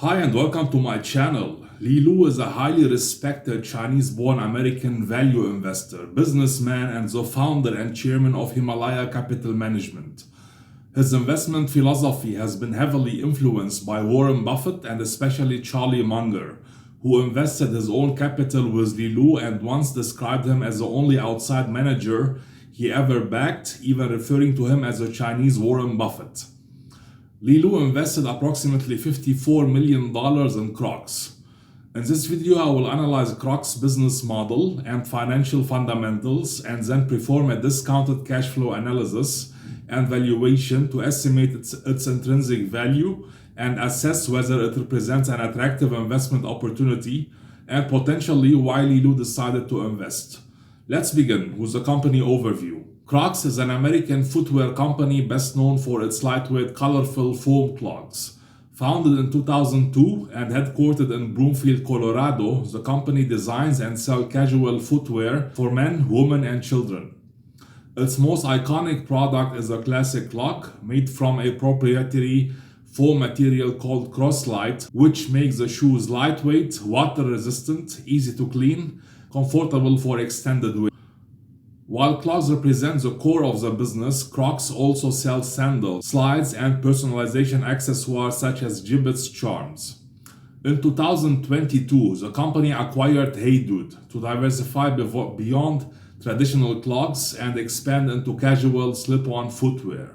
Hi and welcome to my channel. Li Lu is a highly respected Chinese-born American value investor, businessman, and the founder and chairman of Himalaya Capital Management. His investment philosophy has been heavily influenced by Warren Buffett and especially Charlie Munger, who invested his own capital with Li Lu and once described him as the only outside manager he ever backed, even referring to him as a Chinese Warren Buffett. Li Lu invested approximately $54 million in Crocs. In this video, I will analyze Crocs' business model and financial fundamentals and then perform a discounted cash flow analysis and valuation to estimate its intrinsic value and assess whether it represents an attractive investment opportunity and potentially why Li Lu decided to invest. Let's begin with the company overview. Crocs is an American footwear company best known for its lightweight, colorful foam clogs. Founded in 2002 and headquartered in Broomfield, Colorado, the company designs and sells casual footwear for men, women, and children. Its most iconic product is a classic clog made from a proprietary foam material called Croslite, which makes the shoes lightweight, water-resistant, easy to clean, comfortable for extended wear. While clogs represent the core of the business, Crocs also sells sandals, slides, and personalization accessories such as gibbets charms. In 2022, the company acquired Hey Dude to diversify beyond traditional clogs and expand into casual slip-on footwear.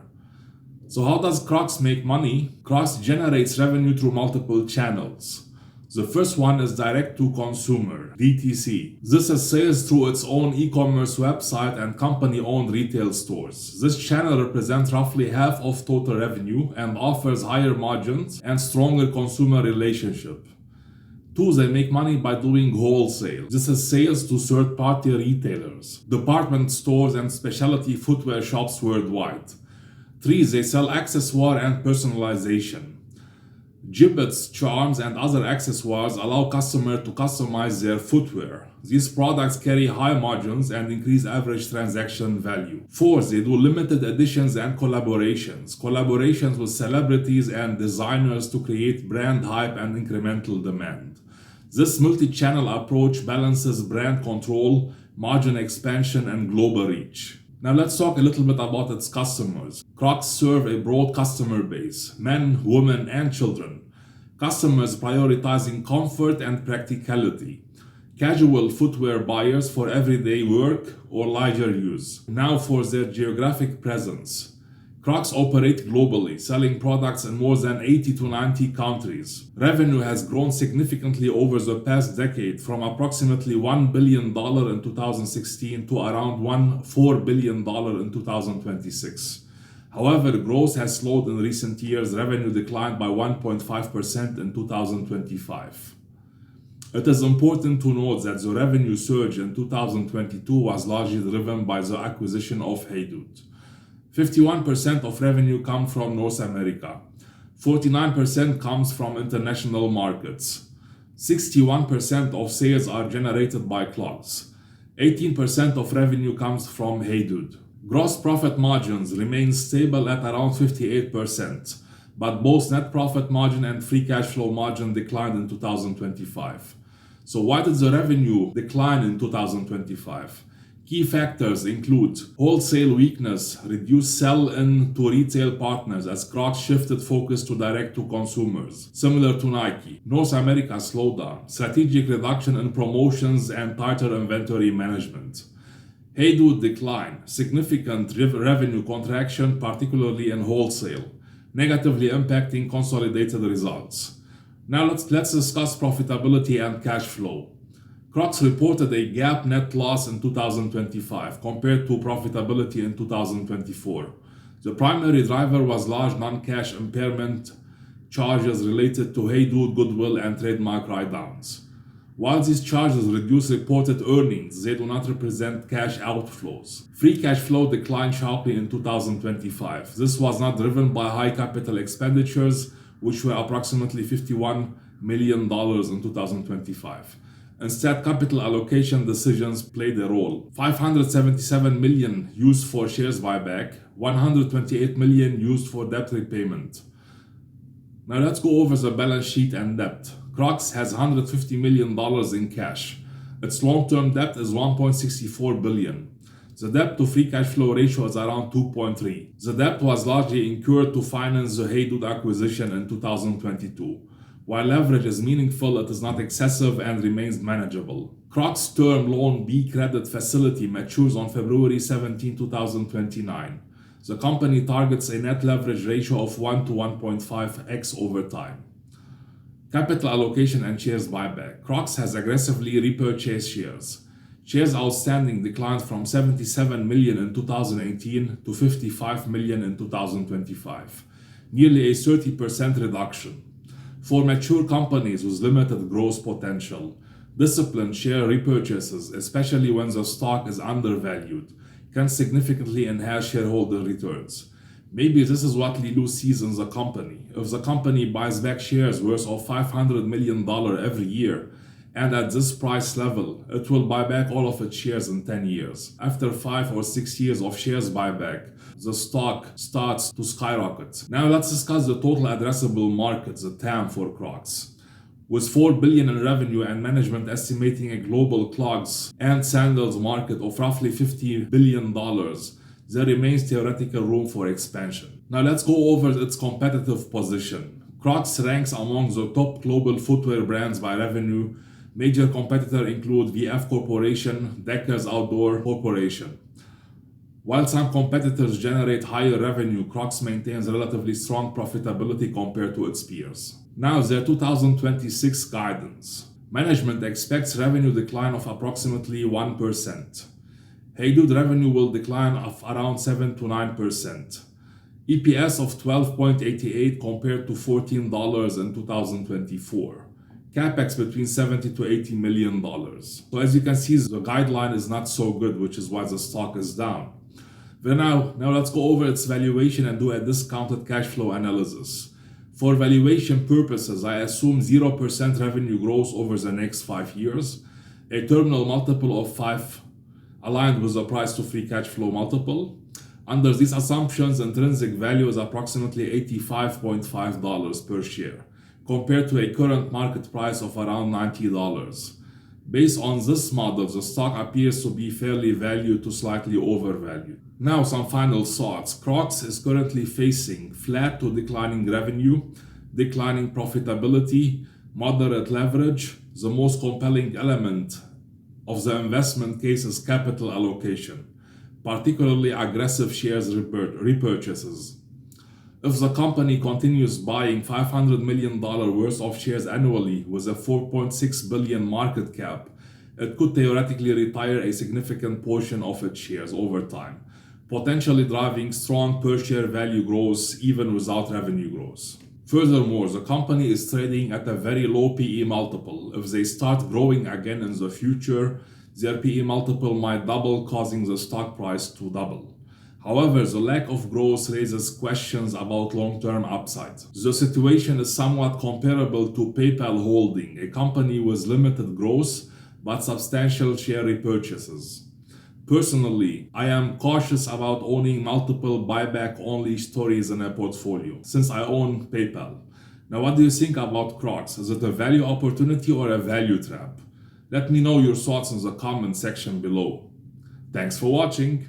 So how does Crocs make money? Crocs generates revenue through multiple channels. The first one is direct to consumer, DTC. This is sales through its own e-commerce website and company-owned retail stores. This channel represents roughly half of total revenue and offers higher margins and stronger consumer relationship. Two, they make money by doing wholesale. This is sales to third-party retailers, department stores, and specialty footwear shops worldwide. Three, they sell accessories and personalization. Gibbets, charms, and other accessories allow customers to customize their footwear. These products carry high margins and increase average transaction value. Four, they do limited editions and collaborations with celebrities and designers to create brand hype and incremental demand. This multi-channel approach balances brand control, margin expansion, and global reach. Now let's talk a little bit about its customers. Crocs serve a broad customer base, men, women, and children. Customers prioritizing comfort and practicality. Casual footwear buyers for everyday work or leisure use. Now for their geographic presence. Crocs operate globally, selling products in more than 80 to 90 countries. Revenue has grown significantly over the past decade from approximately $1 billion in 2016 to around $4 billion in 2026. However, growth has slowed in recent years. Revenue declined by 1.5% in 2025. It is important to note that the revenue surge in 2022 was largely driven by the acquisition of Hey Dude. 51% of revenue comes from North America. 49% comes from international markets. 61% of sales are generated by clogs. 18% of revenue comes from Hey Dude. Gross profit margins remain stable at around 58%, but both net profit margin and free cash flow margin declined in 2025. So why did the revenue decline in 2025? Key factors include wholesale weakness, reduced sell-in to retail partners as Crocs shifted focus to direct-to-consumers, similar to Nike. North America slowdown, strategic reduction in promotions and tighter inventory management. Hey Dude decline, significant revenue contraction, particularly in wholesale, negatively impacting consolidated results. Now let's discuss profitability and cash flow. Crocs reported a GAAP net loss in 2025 compared to profitability in 2024. The primary driver was large non-cash impairment charges related to Hey Dude goodwill and trademark write-downs. While these charges reduce reported earnings, they do not represent cash outflows. Free cash flow declined sharply in 2025. This was not driven by high capital expenditures, which were approximately $51 million in 2025. Instead, capital allocation decisions played a role. $577 million used for shares buyback, $128 million used for debt repayment. Now let's go over the balance sheet and debt. Crocs has $150 million in cash. Its long-term debt is $1.64 billion. The debt to free cash flow ratio is around 2.3. The debt was largely incurred to finance the Haydood acquisition in 2022. While leverage is meaningful, it is not excessive and remains manageable. Crocs Term Loan B credit facility matures on February 17, 2029. The company targets a net leverage ratio of 1 to 1.5x over time. Capital allocation and shares buyback. Crocs has aggressively repurchased shares. Shares outstanding declined from 77 million in 2018 to 55 million in 2025, nearly a 30% reduction. For mature companies with limited growth potential, disciplined share repurchases, especially when the stock is undervalued, can significantly enhance shareholder returns. Maybe this is what Li Lu sees in the company. If the company buys back shares worth of $500 million every year, and at this price level, it will buy back all of its shares in 10 years. After 5 or 6 years of shares buyback, the stock starts to skyrocket. Now let's discuss the total addressable market, the TAM for Crocs. With $4 billion in revenue and management estimating a global clogs and sandals market of roughly $50 billion, there remains theoretical room for expansion. Now let's go over its competitive position. Crocs ranks among the top global footwear brands by revenue. Major competitors include VF Corporation, Deckers Outdoor Corporation. While some competitors generate higher revenue, Crocs maintains relatively strong profitability compared to its peers. Now their 2026 guidance. Management expects revenue decline of approximately 1%. Haydood revenue will decline of around 7 to 9%. EPS of $12.88 compared to $14 in 2024. CapEx between $70 to $80 million. So as you can see, the guideline is not so good, which is why the stock is down. But now let's go over its valuation and do a discounted cash flow analysis. For valuation purposes, I assume 0% revenue growth over the next 5 years, a terminal multiple of 5 aligned with the price to free cash flow multiple. Under these assumptions, intrinsic value is approximately $85.5 per share, compared to a current market price of around $90. Based on this model, the stock appears to be fairly valued to slightly overvalued. Now some final thoughts. Crocs is currently facing flat to declining revenue, declining profitability, moderate leverage. The most compelling element of the investment case is capital allocation, particularly aggressive shares repurchases. If the company continues buying $500 million worth of shares annually with a $4.6 billion market cap, it could theoretically retire a significant portion of its shares over time, potentially driving strong per-share value growth even without revenue growth. Furthermore, the company is trading at a very low PE multiple. If they start growing again in the future, their PE multiple might double, causing the stock price to double. However, the lack of growth raises questions about long-term upside. The situation is somewhat comparable to PayPal Holding, a company with limited growth but substantial share repurchases. Personally, I am cautious about owning multiple buyback-only stories in a portfolio, since I own PayPal. Now, what do you think about Crocs? Is it a value opportunity or a value trap? Let me know your thoughts in the comment section below. Thanks for watching.